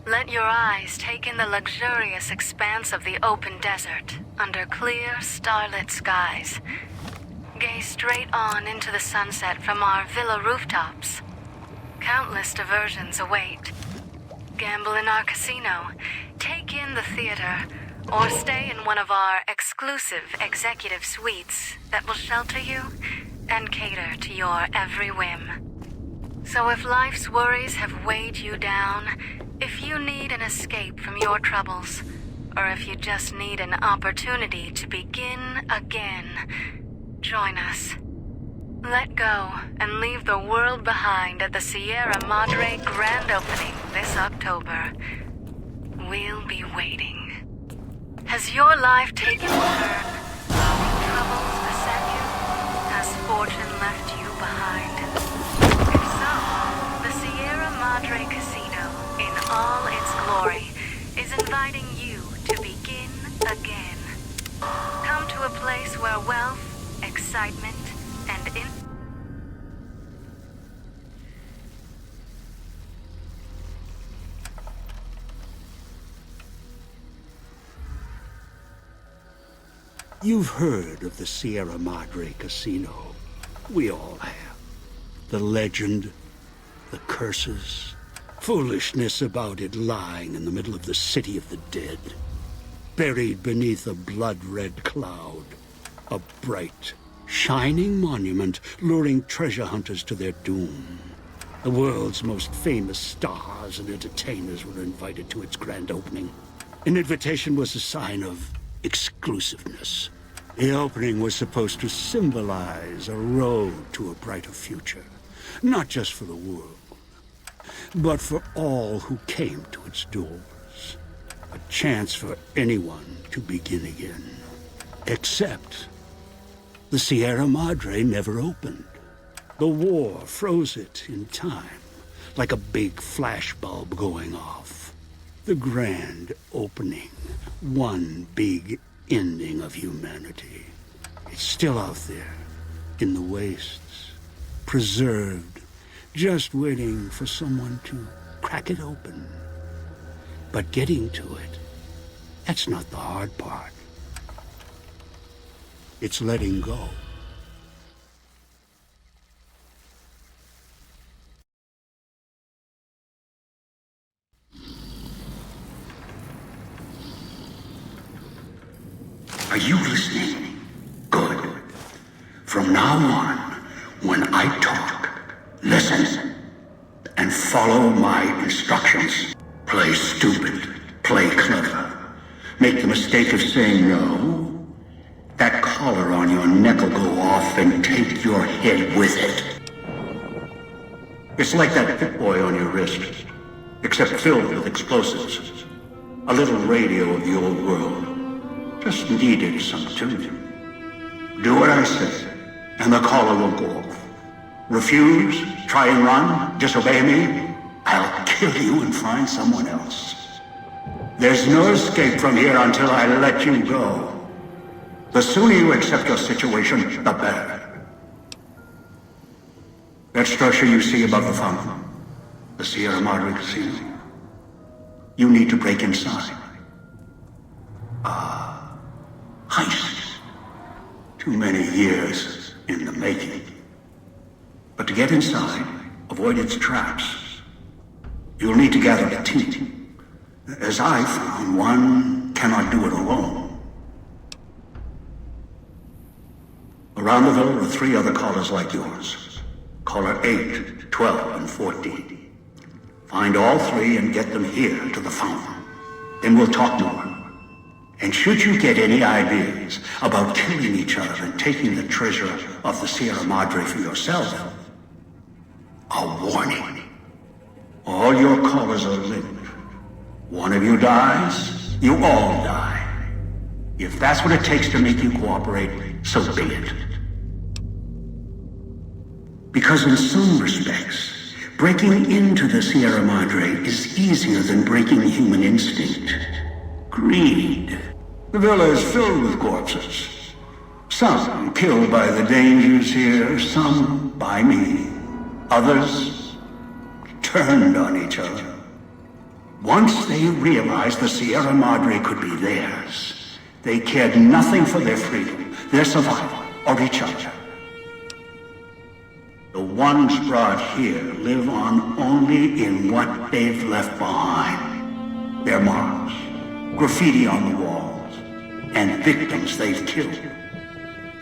Let your eyes take in the luxurious expanse of the open desert under clear, starlit skies. Gaze straight on into the sunset from our villa rooftops. Countless diversions await. Gamble in our casino, take in the theater, or stay in one of our exclusive executive suites that will shelter you and cater to your every whim. So if life's worries have weighed you down, if you need an escape from your troubles, or if you just need an opportunity to begin again, join us. Let go and leave the world behind at the Sierra Madre grand opening this October. We'll be waiting. Has your life taken a turn? Troubles beset you? Has fortune left you behind? If so, the Sierra Madre Casino, in all its glory, is inviting you to begin again. Come to a place where wealth, excitement, and You've heard of the Sierra Madre Casino. We all have. The legend, the curses, foolishness about it lying in the middle of the city of the dead. Buried beneath a blood-red cloud. A bright, shining monument luring treasure hunters to their doom. The world's most famous stars and entertainers were invited to its grand opening. An invitation was a sign of exclusiveness. The opening was supposed to symbolize a road to a brighter future, not just for the world, but for all who came to its doors. A chance for anyone to begin again. Except the Sierra Madre never opened. The war froze it in time, like a big flashbulb going off. The grand opening, one big ending of humanity. It's still out there, in the wastes, preserved, just waiting for someone to crack it open. But getting to it, that's not the hard part. It's letting go. Are you listening? Good. From now on, when I talk, listen and follow my instructions. Play stupid, play clever. Make the mistake of saying no. That collar on your neck will go off and take your head with it. It's like that Pit Boy on your wrist, except filled with explosives. A little radio of the old world. Just needed some tuning. Do what I say, and the collar will go off. Refuse, try and run, disobey me, I'll kill you and find someone else. There's no escape from here until I let you go. The sooner you accept your situation, the better. That structure you see above the fountain, the Sierra Madre Casino, you need to break inside. Heist. Too many years in the making. But to get inside, avoid its traps, you'll need to gather a team. As I found, one cannot do it alone. Around the villa are 3 other callers like yours. Caller 8, 12, and 14. Find all 3 and get them here to the fountain. Then we'll talk more. And should you get any ideas about killing each other and taking the treasure of the Sierra Madre for yourself, a warning. All your callers are linked. One of you dies, you all die. If that's what it takes to make you cooperate, so be it. Because in some respects, breaking into the Sierra Madre is easier than breaking human instinct. Greed. The villa is filled with corpses. Some killed by the dangers here, some by me. Others turned on each other. Once they realized the Sierra Madre could be theirs, they cared nothing for their freedom, their survival, or each other. The ones brought here live on only in what they've left behind. Their marks, graffiti on the walls, and victims they've killed.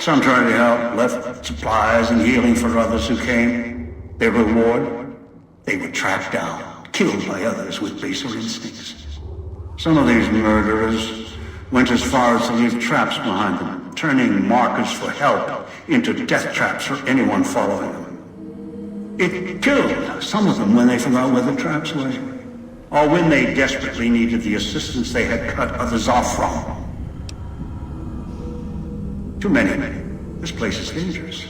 Some tried to help, left supplies and healing for others who came. Their reward? They were tracked down, killed by others with baser instincts. Some of these murderers went as far as to leave traps behind them, turning markers for help into death traps for anyone following them. It killed some of them when they forgot where the traps were, or when they desperately needed the assistance they had cut others off from. Too many. This place is dangerous,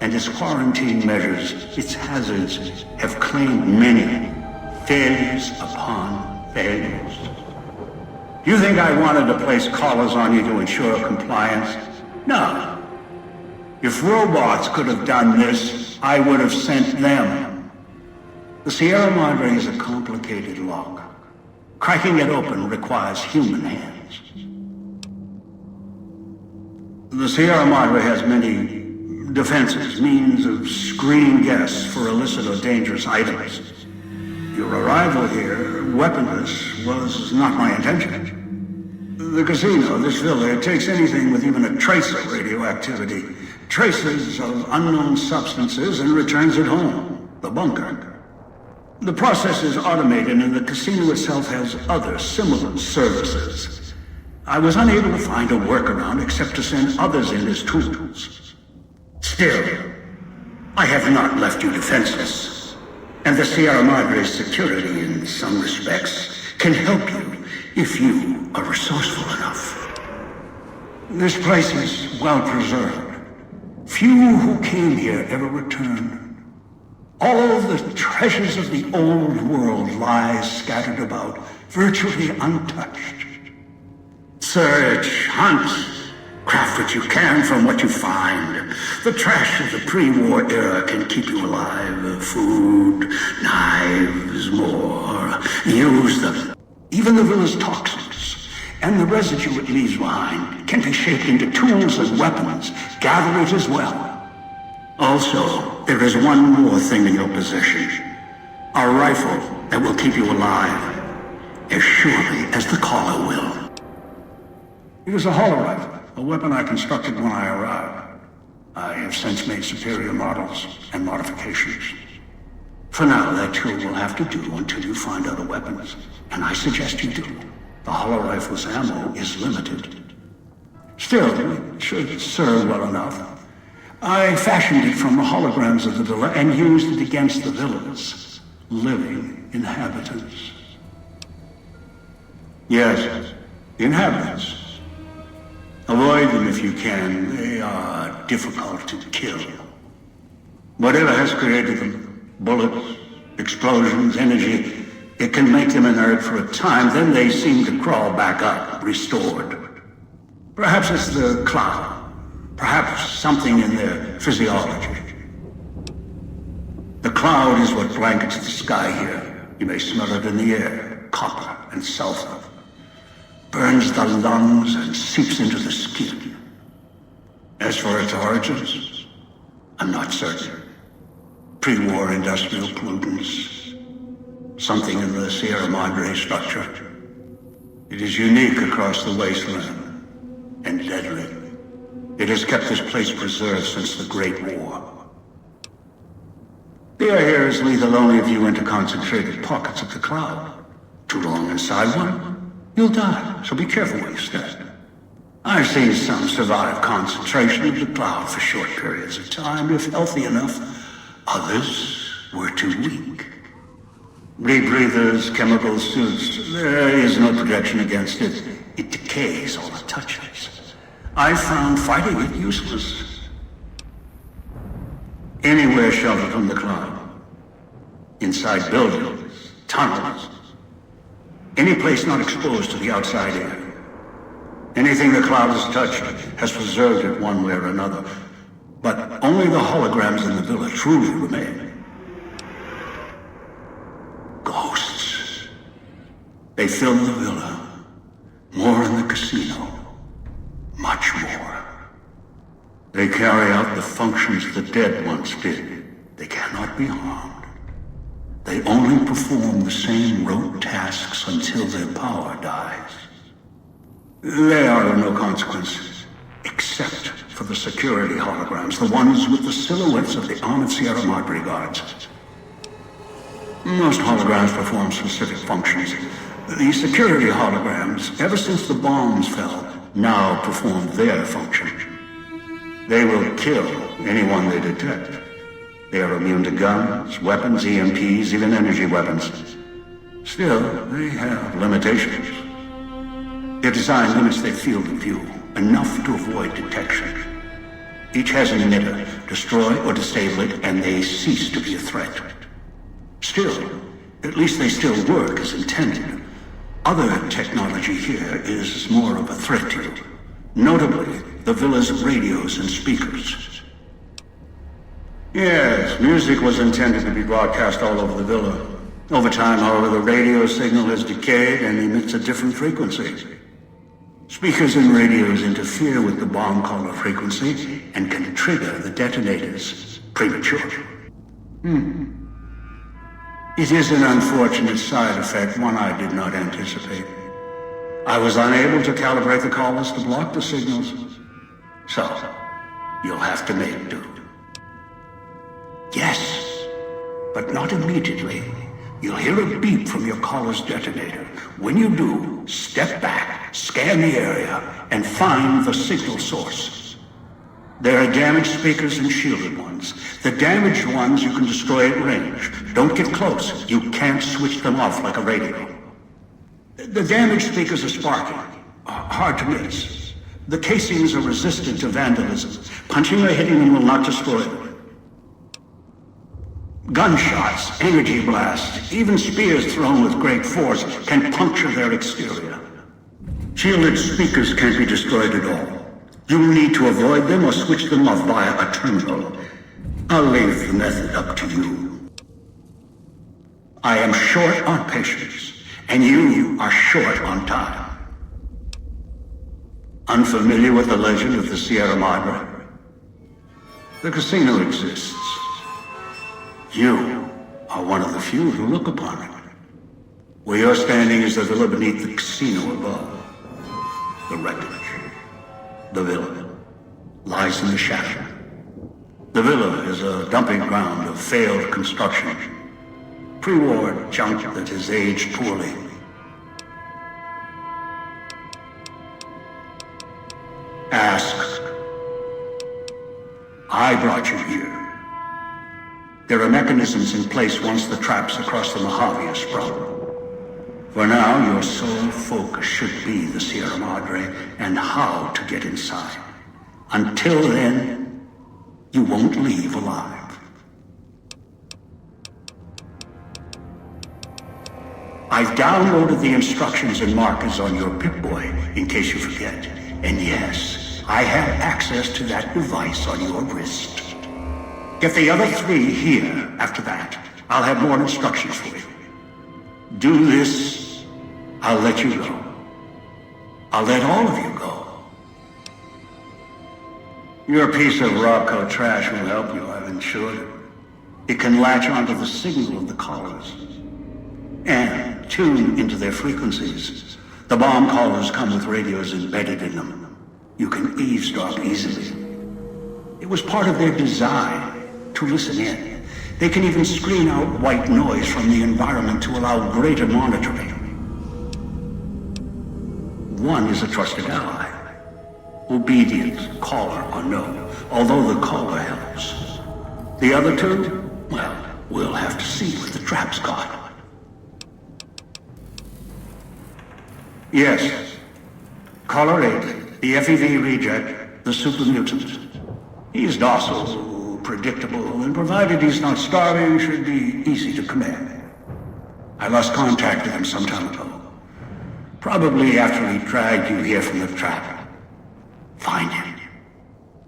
and its quarantine measures, its hazards, have claimed many failures upon failures. You think I wanted to place collars on you to ensure compliance? No. If robots could have done this, I would have sent them. The Sierra Madre is a complicated lock. Cracking it open requires human hands. The Sierra Madre has many defenses, means of screening guests for illicit or dangerous items. Your arrival here, weaponless, was not my intention. The casino, this villa, it takes anything with even a trace of radioactivity, traces of unknown substances, and returns it home, the bunker. The process is automated, and the casino itself has other similar services. I was unable to find a workaround except to send others in as tools. Still, I have not left you defenseless, and the Sierra Madre's security, in some respects, can help you if you are resourceful enough. This place is well preserved. Few who came here ever returned. All of the treasures of the old world lie scattered about, virtually untouched. Search, hunt, craft what you can from what you find. The trash of the pre-war era can keep you alive. Food, knives, more. Use them. Even the villa's toxins and the residue it leaves behind can be shaped into tools and weapons. Gather it as well. Also, there is one more thing in your possession. A rifle that will keep you alive, as surely as the caller will. It is a hollow rifle, a weapon I constructed when I arrived. I have since made superior models and modifications. For now, that tool will have to do until you find other weapons, and I suggest you do. The hollow rifle's ammo is limited. Still, it should serve well enough. I fashioned it from the holograms of the villa and used it against the villa's living inhabitants. Yes, the inhabitants. Avoid them if you can. They are difficult to kill. Whatever has created them, bullets, explosions, energy, it can make them inert for a time, then they seem to crawl back up, restored. Perhaps it's the cloud. Perhaps something in their physiology. The cloud is what blankets the sky here. You may smell it in the air. Copper and sulfur. Burns the lungs and seeps into the skin. As for its origins, I'm not certain. Pre-war industrial pollutants. Something in the Sierra Madre structure. It is unique across the wasteland and deadly. It has kept this place preserved since the Great War. The air here is lethal only if you enter concentrated pockets of the cloud. Too long inside one, you'll die, so be careful where you step. I've seen some survive concentration of the cloud for short periods of time, if healthy enough. Others were too weak. Rebreathers, chemical suits, there is no protection against it. It decays all it touches. I found fighting it useless. Anywhere sheltered from the cloud. Inside buildings, tunnels. Any place not exposed to the outside air. Anything the cloud has touched has preserved it one way or another. But only the holograms in the villa truly remain. Ghosts. They fill the villa. More in the casino. Much more. They carry out the functions the dead once did. They cannot be harmed. They only perform the same rote tasks until their power dies. They are of no consequence, except for the security holograms, the ones with the silhouettes of the armored Sierra Madre guards. Most holograms perform specific functions. The security holograms, ever since the bombs fell, now perform their function. They will kill anyone they detect. They are immune to guns, weapons, EMPs, even energy weapons. Still, they have limitations. Their design limits their field of view, enough to avoid detection. Each has an emitter. Destroy or disable it, and they cease to be a threat. Still, at least they still work as intended. Other technology here is more of a threat to you. Notably, the villa's radios and speakers. Yes, music was intended to be broadcast all over the villa. Over time, however, the radio signal has decayed and emits a different frequency. Speakers and radios interfere with the bomb caller frequency and can trigger the detonators prematurely. It is an unfortunate side effect, one I did not anticipate. I was unable to calibrate the collars to block the signals. So, you'll have to make do. Yes, but not immediately. You'll hear a beep from your collar's detonator. When you do, step back, scan the area, and find the signal source. There are damaged speakers and shielded ones. The damaged ones you can destroy at range. Don't get close. You can't switch them off like a radio. The damaged speakers are sparking. Hard to miss. The casings are resistant to vandalism. Punching or hitting them will not destroy them. Gunshots, energy blasts, even spears thrown with great force can puncture their exterior. Shielded speakers can't be destroyed at all. You'll need to avoid them or switch them off via a terminal. I'll leave the method up to you. I am short on patience, and you are short on time. Unfamiliar with the legend of the Sierra Madre? The casino exists. You are one of the few who look upon it. Where you're standing is the villa beneath the casino above. The wreckage. The villa lies in the shadow. The villa is a dumping ground of failed construction. Pre-war junk that has aged poorly. Ask. I brought you here. There are mechanisms in place once the traps across the Mojave are sprung. For now, your sole focus should be the Sierra Madre and how to get inside. Until then, you won't leave alive. I've downloaded the instructions and markers on your Pip-Boy, in case you forget. And yes, I have access to that device on your wrist. Get the other three here after that. I'll have more instructions for you. Do this, I'll let you go. I'll let all of you go. Your piece of Rocco trash will help you, I've insured it. It can latch onto the signal of the collars and tune into their frequencies. The bomb collars come with radios embedded in them. You can eavesdrop easily. It was part of their design to listen in. They can even screen out white noise from the environment to allow greater monitoring. One is a trusted ally. Obedient, caller or no, although the caller helps. The other two, well, we'll have to see what the trap's got. Yes. Caller 8, the FEV reject, the super mutant. He's docile, predictable, and provided he's not starving, should be easy to command. I lost contact with him some time ago. Probably after he dragged you here from the trap. Find him.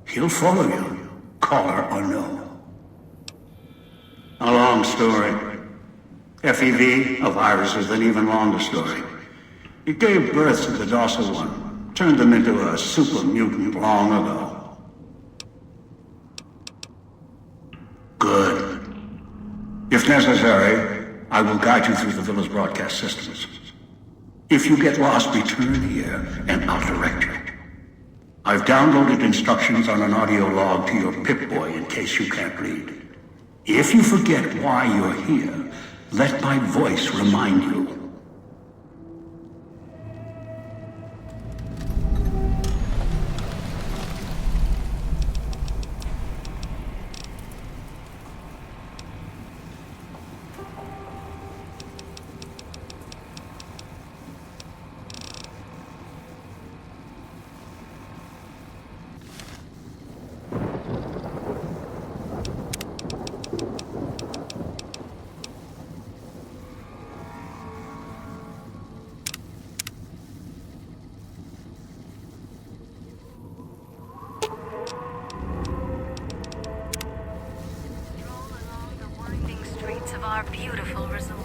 He'll follow you, caller or no. A long story. FEV, a virus is an even longer story. It gave birth to the Dorsal One, turned them into a super mutant long ago. Good. If necessary, I will guide you through the villa's broadcast systems. If you get lost, return here, and I'll direct you. I've downloaded instructions on an audio log to your Pip-Boy in case you can't read. If you forget why you're here, let my voice remind you. Stroll along the winding streets of our beautiful resort.